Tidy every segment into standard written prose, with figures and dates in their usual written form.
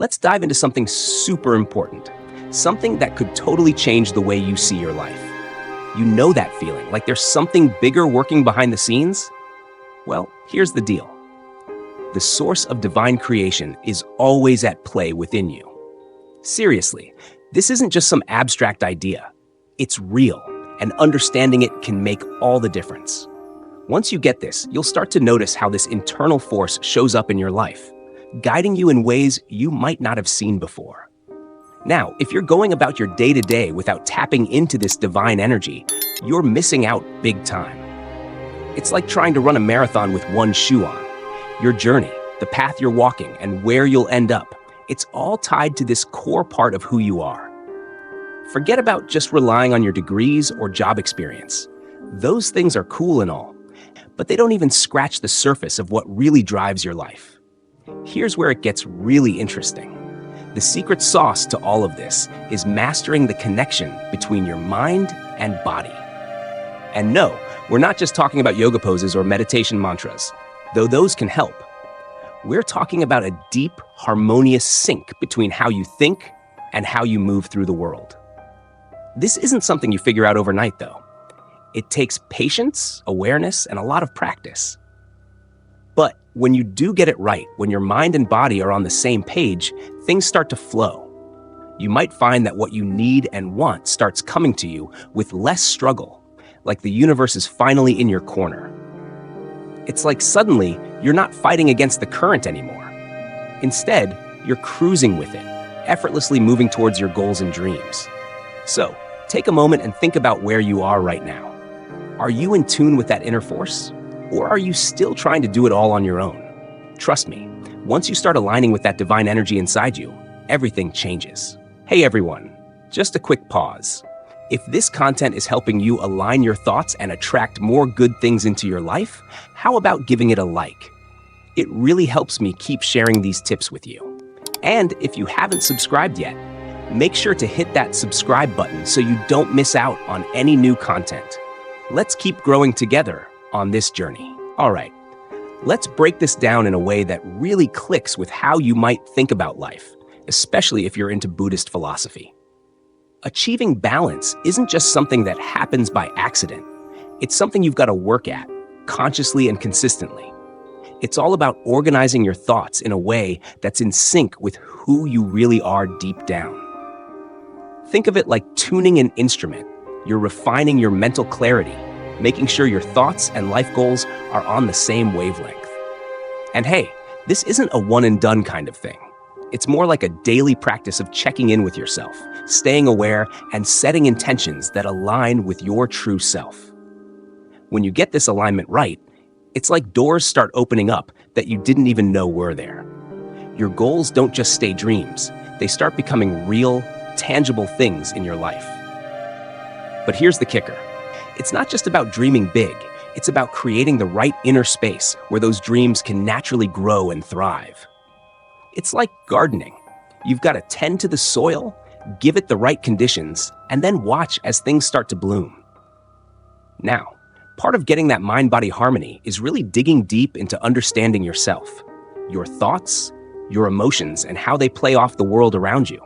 Let's dive into something super important, something that could totally change the way you see your life. You know that feeling, like there's something bigger working behind the scenes? Well, here's the deal. The source of divine creation is always at play within you. Seriously, this isn't just some abstract idea. It's real, and understanding it can make all the difference. Once you get this, you'll start to notice how this internal force shows up in your life, guiding you in ways you might not have seen before. Now, if you're going about your day-to-day without tapping into this divine energy, you're missing out big time. It's like trying to run a marathon with one shoe on. Your journey, the path you're walking, and where you'll end up, it's all tied to this core part of who you are. Forget about just relying on your degrees or job experience. Those things are cool and all, but they don't even scratch the surface of what really drives your life. Here's where it gets really interesting. The secret sauce to all of this is mastering the connection between your mind and body. And no, we're not just talking about yoga poses or meditation mantras, though those can help. We're talking about a deep, harmonious sync between how you think and how you move through the world. This isn't something you figure out overnight, though. It takes patience, awareness, and a lot of practice. But when you do get it right, when your mind and body are on the same page, things start to flow. You might find that what you need and want starts coming to you with less struggle, like the universe is finally in your corner. It's like suddenly you're not fighting against the current anymore. Instead, you're cruising with it, effortlessly moving towards your goals and dreams. So, take a moment and think about where you are right now. Are you in tune with that inner force? Or are you still trying to do it all on your own? Trust me, once you start aligning with that divine energy inside you, everything changes. Hey everyone, just a quick pause. If this content is helping you align your thoughts and attract more good things into your life, how about giving it a like? It really helps me keep sharing these tips with you. And if you haven't subscribed yet, make sure to hit that subscribe button so you don't miss out on any new content. Let's keep growing together on this journey. All right, let's break this down in a way that really clicks with how you might think about life, especially if you're into Buddhist philosophy. Achieving balance isn't just something that happens by accident. It's something you've got to work at, consciously and consistently. It's all about organizing your thoughts in a way that's in sync with who you really are deep down. Think of it like tuning an instrument. You're refining your mental clarity, making sure your thoughts and life goals are on the same wavelength. And hey, this isn't a one-and-done kind of thing. It's more like a daily practice of checking in with yourself, staying aware, and setting intentions that align with your true self. When you get this alignment right, it's like doors start opening up that you didn't even know were there. Your goals don't just stay dreams, they start becoming real, tangible things in your life. But here's the kicker. It's not just about dreaming big, it's about creating the right inner space where those dreams can naturally grow and thrive. It's like gardening. You've got to tend to the soil, give it the right conditions, and then watch as things start to bloom. Now, part of getting that mind-body harmony is really digging deep into understanding yourself, your thoughts, your emotions, and how they play off the world around you.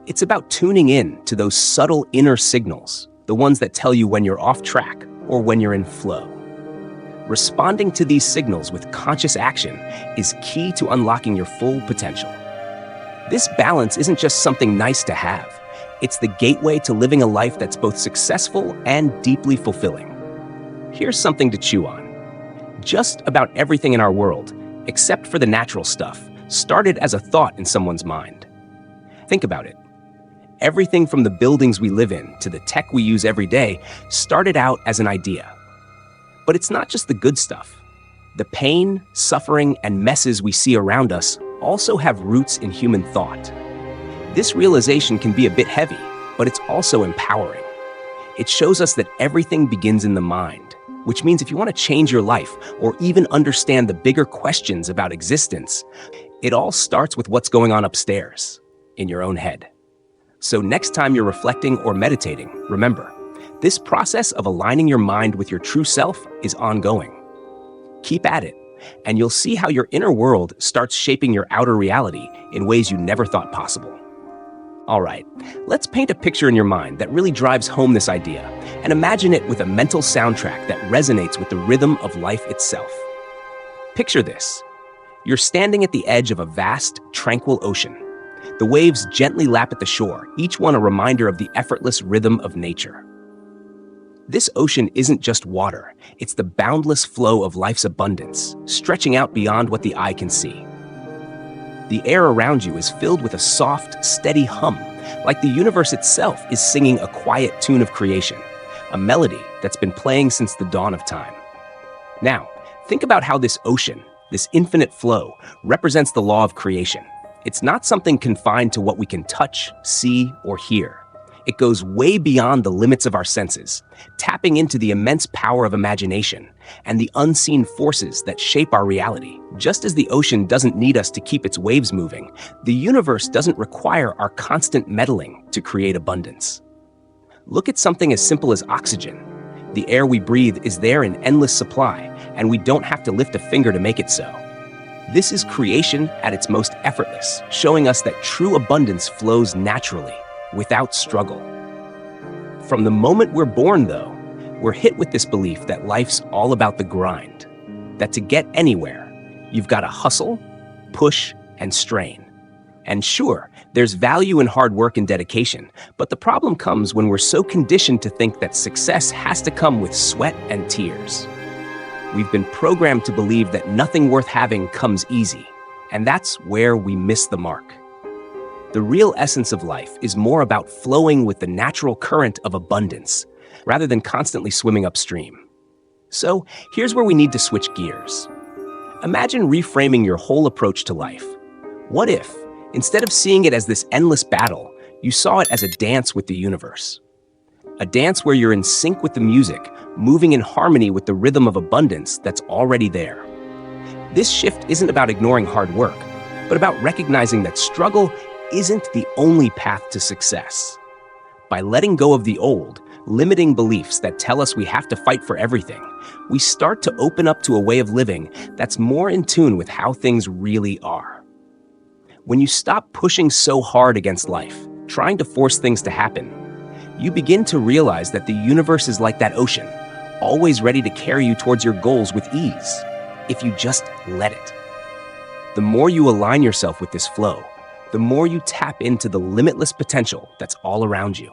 It's about tuning in to those subtle inner signals, the ones that tell you when you're off track or when you're in flow. Responding to these signals with conscious action is key to unlocking your full potential. This balance isn't just something nice to have. It's the gateway to living a life that's both successful and deeply fulfilling. Here's something to chew on. Just about everything in our world, except for the natural stuff, started as a thought in someone's mind. Think about it. Everything from the buildings we live in to the tech we use every day started out as an idea. But it's not just the good stuff. The pain, suffering, and messes we see around us also have roots in human thought. This realization can be a bit heavy, but it's also empowering. It shows us that everything begins in the mind, which means if you want to change your life or even understand the bigger questions about existence, it all starts with what's going on upstairs, in your own head. So next time you're reflecting or meditating, remember, this process of aligning your mind with your true self is ongoing. Keep at it, and you'll see how your inner world starts shaping your outer reality in ways you never thought possible. All right, let's paint a picture in your mind that really drives home this idea, and imagine it with a mental soundtrack that resonates with the rhythm of life itself. Picture this. You're standing at the edge of a vast, tranquil ocean. The waves gently lap at the shore, each one a reminder of the effortless rhythm of nature. This ocean isn't just water, it's the boundless flow of life's abundance, stretching out beyond what the eye can see. The air around you is filled with a soft, steady hum, like the universe itself is singing a quiet tune of creation, a melody that's been playing since the dawn of time. Now, think about how this ocean, this infinite flow, represents the law of creation. It's not something confined to what we can touch, see, or hear. It goes way beyond the limits of our senses, tapping into the immense power of imagination and the unseen forces that shape our reality. Just as the ocean doesn't need us to keep its waves moving, the universe doesn't require our constant meddling to create abundance. Look at something as simple as oxygen. The air we breathe is there in endless supply, and we don't have to lift a finger to make it so. This is creation at its most effortless, showing us that true abundance flows naturally, without struggle. From the moment we're born, though, we're hit with this belief that life's all about the grind, that to get anywhere, you've got to hustle, push, and strain. And sure, there's value in hard work and dedication, but the problem comes when we're so conditioned to think that success has to come with sweat and tears. We've been programmed to believe that nothing worth having comes easy, and that's where we miss the mark. The real essence of life is more about flowing with the natural current of abundance, rather than constantly swimming upstream. So, here's where we need to switch gears. Imagine reframing your whole approach to life. What if, instead of seeing it as this endless battle, you saw it as a dance with the universe? A dance where you're in sync with the music, moving in harmony with the rhythm of abundance that's already there. This shift isn't about ignoring hard work, but about recognizing that struggle isn't the only path to success. By letting go of the old, limiting beliefs that tell us we have to fight for everything, we start to open up to a way of living that's more in tune with how things really are. When you stop pushing so hard against life, trying to force things to happen, you begin to realize that the universe is like that ocean, always ready to carry you towards your goals with ease, if you just let it. The more you align yourself with this flow, the more you tap into the limitless potential that's all around you.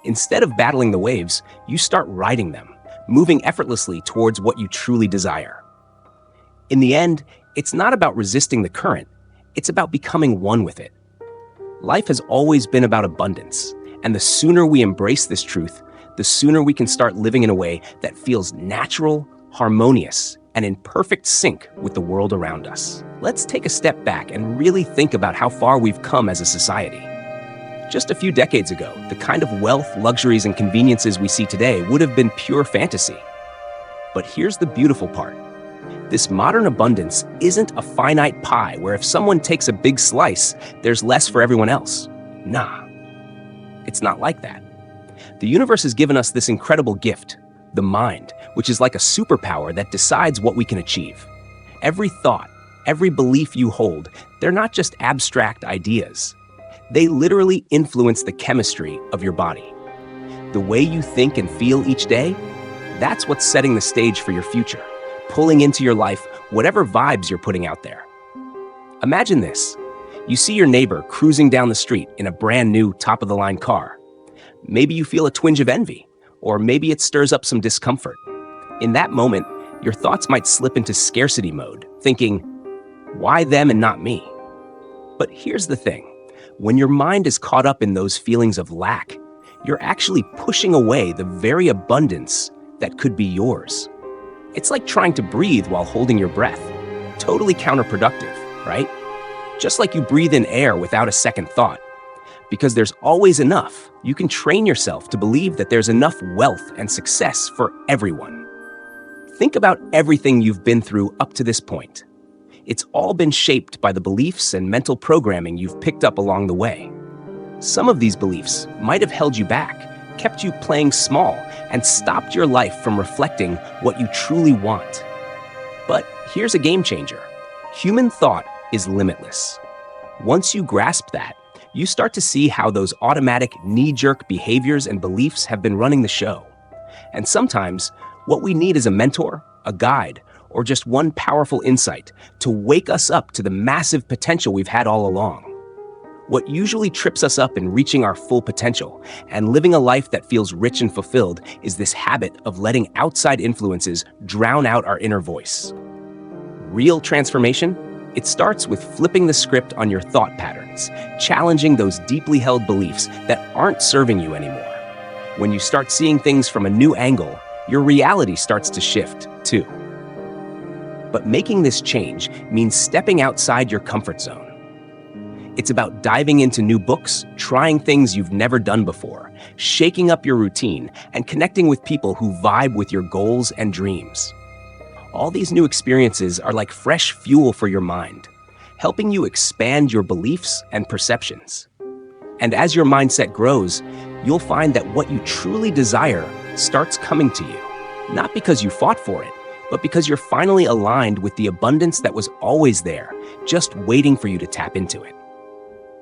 Instead of battling the waves, you start riding them, moving effortlessly towards what you truly desire. In the end, it's not about resisting the current, it's about becoming one with it. Life has always been about abundance, and the sooner we embrace this truth, the sooner we can start living in a way that feels natural, harmonious, and in perfect sync with the world around us. Let's take a step back and really think about how far we've come as a society. Just a few decades ago, the kind of wealth, luxuries, and conveniences we see today would have been pure fantasy. But here's the beautiful part. This modern abundance isn't a finite pie where if someone takes a big slice, there's less for everyone else. Nah, it's not like that. The universe has given us this incredible gift, the mind, which is like a superpower that decides what we can achieve. Every thought, every belief you hold, they're not just abstract ideas. They literally influence the chemistry of your body. The way you think and feel each day, that's what's setting the stage for your future, pulling into your life whatever vibes you're putting out there. Imagine this. You see your neighbor cruising down the street in a brand new top-of-the-line car. Maybe you feel a twinge of envy, or maybe it stirs up some discomfort. In that moment, your thoughts might slip into scarcity mode, thinking, why them and not me? But here's the thing. When your mind is caught up in those feelings of lack, you're actually pushing away the very abundance that could be yours. It's like trying to breathe while holding your breath. Totally counterproductive, right? Just like you breathe in air without a second thought. Because there's always enough, you can train yourself to believe that there's enough wealth and success for everyone. Think about everything you've been through up to this point. It's all been shaped by the beliefs and mental programming you've picked up along the way. Some of these beliefs might have held you back, kept you playing small, and stopped your life from reflecting what you truly want. But here's a game changer. Human thought is limitless. Once you grasp that, you start to see how those automatic knee-jerk behaviors and beliefs have been running the show. And sometimes, what we need is a mentor, a guide, or just one powerful insight to wake us up to the massive potential we've had all along. What usually trips us up in reaching our full potential and living a life that feels rich and fulfilled is this habit of letting outside influences drown out our inner voice. Real transformation? It starts with flipping the script on your thought patterns, challenging those deeply held beliefs that aren't serving you anymore. When you start seeing things from a new angle, your reality starts to shift, too. But making this change means stepping outside your comfort zone. It's about diving into new books, trying things you've never done before, shaking up your routine, and connecting with people who vibe with your goals and dreams. All these new experiences are like fresh fuel for your mind, helping you expand your beliefs and perceptions. And as your mindset grows, you'll find that what you truly desire starts coming to you, not because you fought for it, but because you're finally aligned with the abundance that was always there, just waiting for you to tap into it.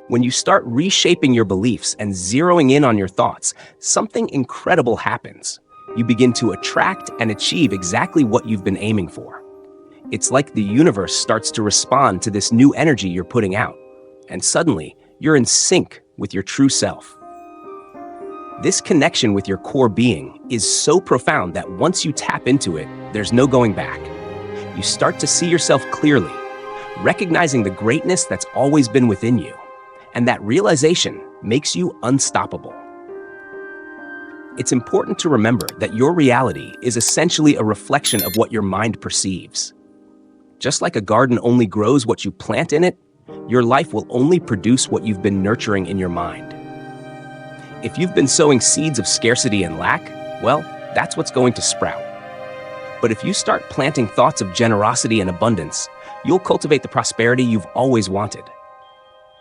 When you start reshaping your beliefs and zeroing in on your thoughts, something incredible happens. You begin to attract and achieve exactly what you've been aiming for. It's like the universe starts to respond to this new energy you're putting out, and suddenly you're in sync with your true self. This connection with your core being is so profound that once you tap into it, there's no going back. You start to see yourself clearly, recognizing the greatness that's always been within you. And that realization makes you unstoppable. It's important to remember that your reality is essentially a reflection of what your mind perceives. Just like a garden only grows what you plant in it, your life will only produce what you've been nurturing in your mind. If you've been sowing seeds of scarcity and lack, well, that's what's going to sprout. But if you start planting thoughts of generosity and abundance, you'll cultivate the prosperity you've always wanted.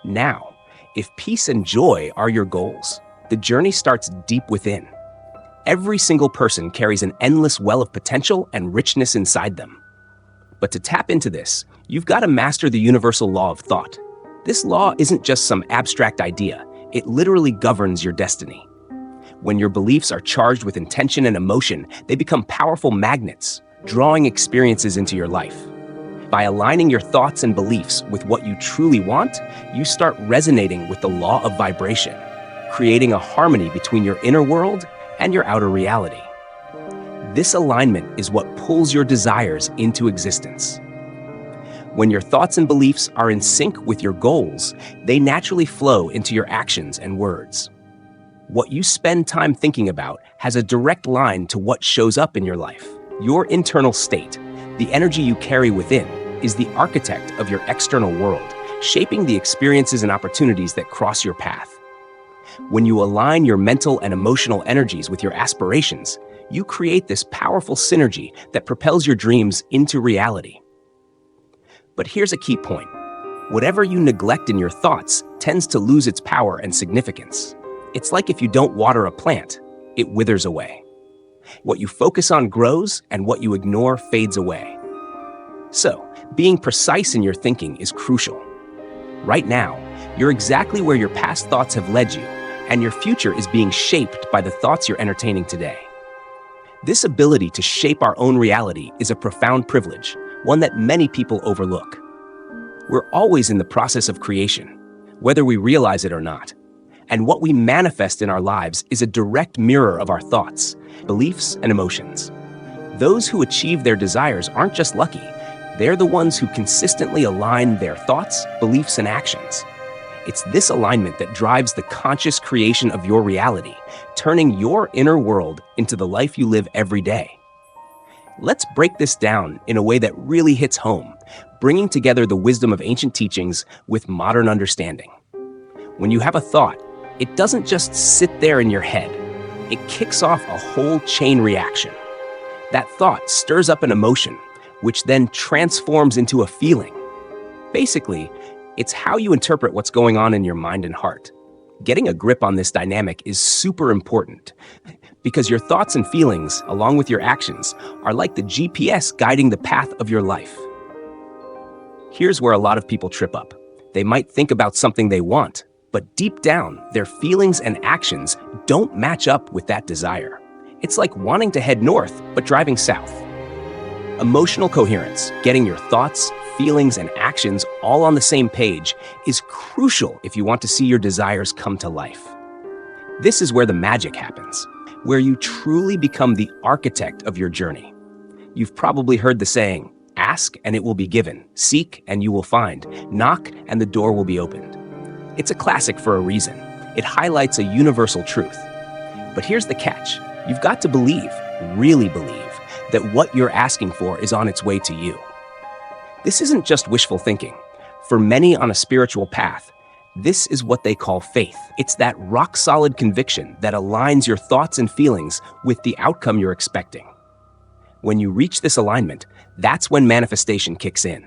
Now, if peace and joy are your goals, the journey starts deep within. Every single person carries an endless well of potential and richness inside them. But to tap into this, you've got to master the universal law of thought. This law isn't just some abstract idea, it literally governs your destiny. When your beliefs are charged with intention and emotion, they become powerful magnets, drawing experiences into your life. By aligning your thoughts and beliefs with what you truly want, you start resonating with the law of vibration, creating a harmony between your inner world and your outer reality. This alignment is what pulls your desires into existence. When your thoughts and beliefs are in sync with your goals, they naturally flow into your actions and words. What you spend time thinking about has a direct line to what shows up in your life. Your internal state, the energy you carry within, is the architect of your external world, shaping the experiences and opportunities that cross your path. When you align your mental and emotional energies with your aspirations, you create this powerful synergy that propels your dreams into reality. But here's a key point. Whatever you neglect in your thoughts tends to lose its power and significance. It's like if you don't water a plant, it withers away. What you focus on grows, and what you ignore fades away. So, being precise in your thinking is crucial. Right now, you're exactly where your past thoughts have led you, and your future is being shaped by the thoughts you're entertaining today. This ability to shape our own reality is a profound privilege, one that many people overlook. We're always in the process of creation, whether we realize it or not. And what we manifest in our lives is a direct mirror of our thoughts, beliefs, and emotions. Those who achieve their desires aren't just lucky, they're the ones who consistently align their thoughts, beliefs, and actions. It's this alignment that drives the conscious creation of your reality, turning your inner world into the life you live every day. Let's break this down in a way that really hits home, bringing together the wisdom of ancient teachings with modern understanding. When you have a thought, it doesn't just sit there in your head. It kicks off a whole chain reaction. That thought stirs up an emotion, which then transforms into a feeling. Basically, it's how you interpret what's going on in your mind and heart. Getting a grip on this dynamic is super important because your thoughts and feelings, along with your actions, are like the GPS guiding the path of your life. Here's where a lot of people trip up. They might think about something they want, but deep down, their feelings and actions don't match up with that desire. It's like wanting to head north, but driving south. Emotional coherence, getting your thoughts, feelings, and actions all on the same page, is crucial if you want to see your desires come to life. This is where the magic happens, where you truly become the architect of your journey. You've probably heard the saying, ask and it will be given, seek and you will find, knock and the door will be opened. It's a classic for a reason. It highlights a universal truth. But here's the catch. You've got to believe, really believe, that what you're asking for is on its way to you. This isn't just wishful thinking. For many on a spiritual path, this is what they call faith. It's that rock-solid conviction that aligns your thoughts and feelings with the outcome you're expecting. When you reach this alignment, that's when manifestation kicks in.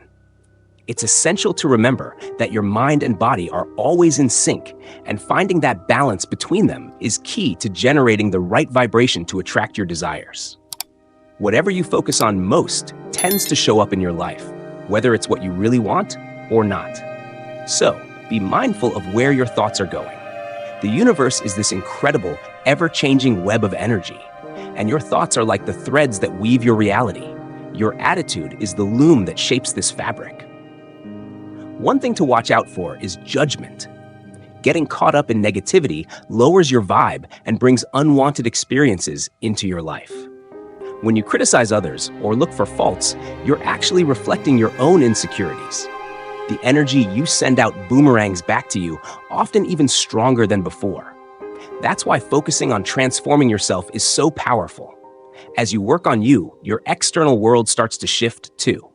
It's essential to remember that your mind and body are always in sync, and finding that balance between them is key to generating the right vibration to attract your desires. Whatever you focus on most tends to show up in your life, whether it's what you really want or not. So, be mindful of where your thoughts are going. The universe is this incredible, ever-changing web of energy, and your thoughts are like the threads that weave your reality. Your attitude is the loom that shapes this fabric. One thing to watch out for is judgment. Getting caught up in negativity lowers your vibe and brings unwanted experiences into your life. When you criticize others or look for faults, you're actually reflecting your own insecurities. The energy you send out boomerangs back to you, often even stronger than before. That's why focusing on transforming yourself is so powerful. As you work on you, your external world starts to shift too.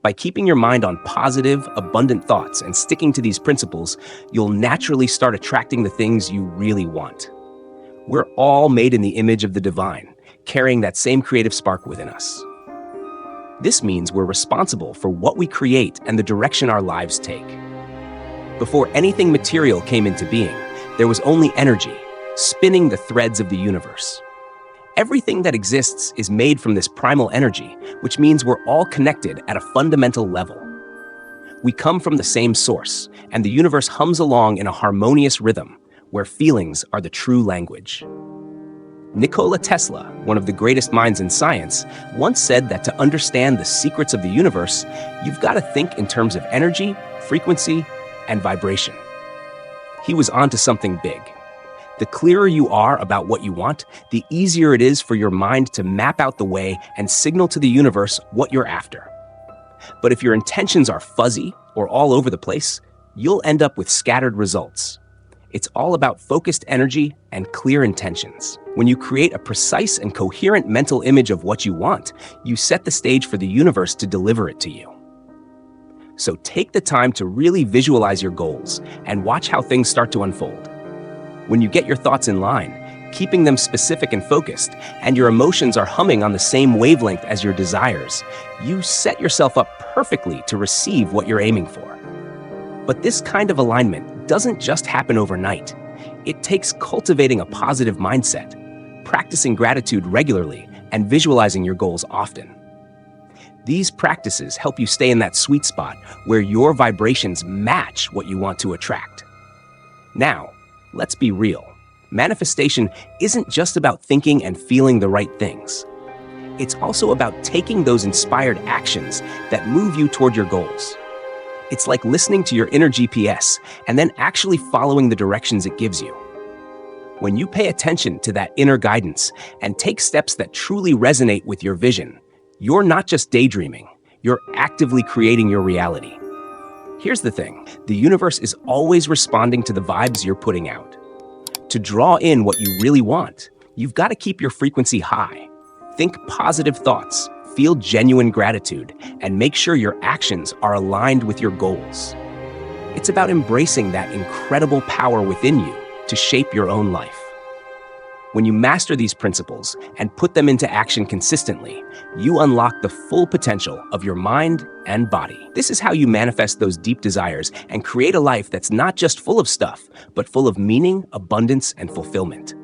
By keeping your mind on positive, abundant thoughts and sticking to these principles, you'll naturally start attracting the things you really want. We're all made in the image of the divine, carrying that same creative spark within us. This means we're responsible for what we create and the direction our lives take. Before anything material came into being, there was only energy, spinning the threads of the universe. Everything that exists is made from this primal energy, which means we're all connected at a fundamental level. We come from the same source, and the universe hums along in a harmonious rhythm, where feelings are the true language. Nikola Tesla, one of the greatest minds in science, once said that to understand the secrets of the universe, you've got to think in terms of energy, frequency, and vibration. He was onto something big. The clearer you are about what you want, the easier it is for your mind to map out the way and signal to the universe what you're after. But if your intentions are fuzzy or all over the place, you'll end up with scattered results. It's all about focused energy and clear intentions. When you create a precise and coherent mental image of what you want, you set the stage for the universe to deliver it to you. So take the time to really visualize your goals and watch how things start to unfold. When you get your thoughts in line, keeping them specific and focused, and your emotions are humming on the same wavelength as your desires, you set yourself up perfectly to receive what you're aiming for. But this kind of alignment doesn't just happen overnight. It takes cultivating a positive mindset, practicing gratitude regularly, and visualizing your goals often. These practices help you stay in that sweet spot where your vibrations match what you want to attract. Now, let's be real. Manifestation isn't just about thinking and feeling the right things. It's also about taking those inspired actions that move you toward your goals. It's like listening to your inner GPS and then actually following the directions it gives you. When you pay attention to that inner guidance and take steps that truly resonate with your vision, you're not just daydreaming, you're actively creating your reality. Here's the thing, the universe is always responding to the vibes you're putting out. To draw in what you really want, you've got to keep your frequency high. Think positive thoughts, feel genuine gratitude, and make sure your actions are aligned with your goals. It's about embracing that incredible power within you to shape your own life. When you master these principles and put them into action consistently, you unlock the full potential of your mind and body. This is how you manifest those deep desires and create a life that's not just full of stuff, but full of meaning, abundance, and fulfillment.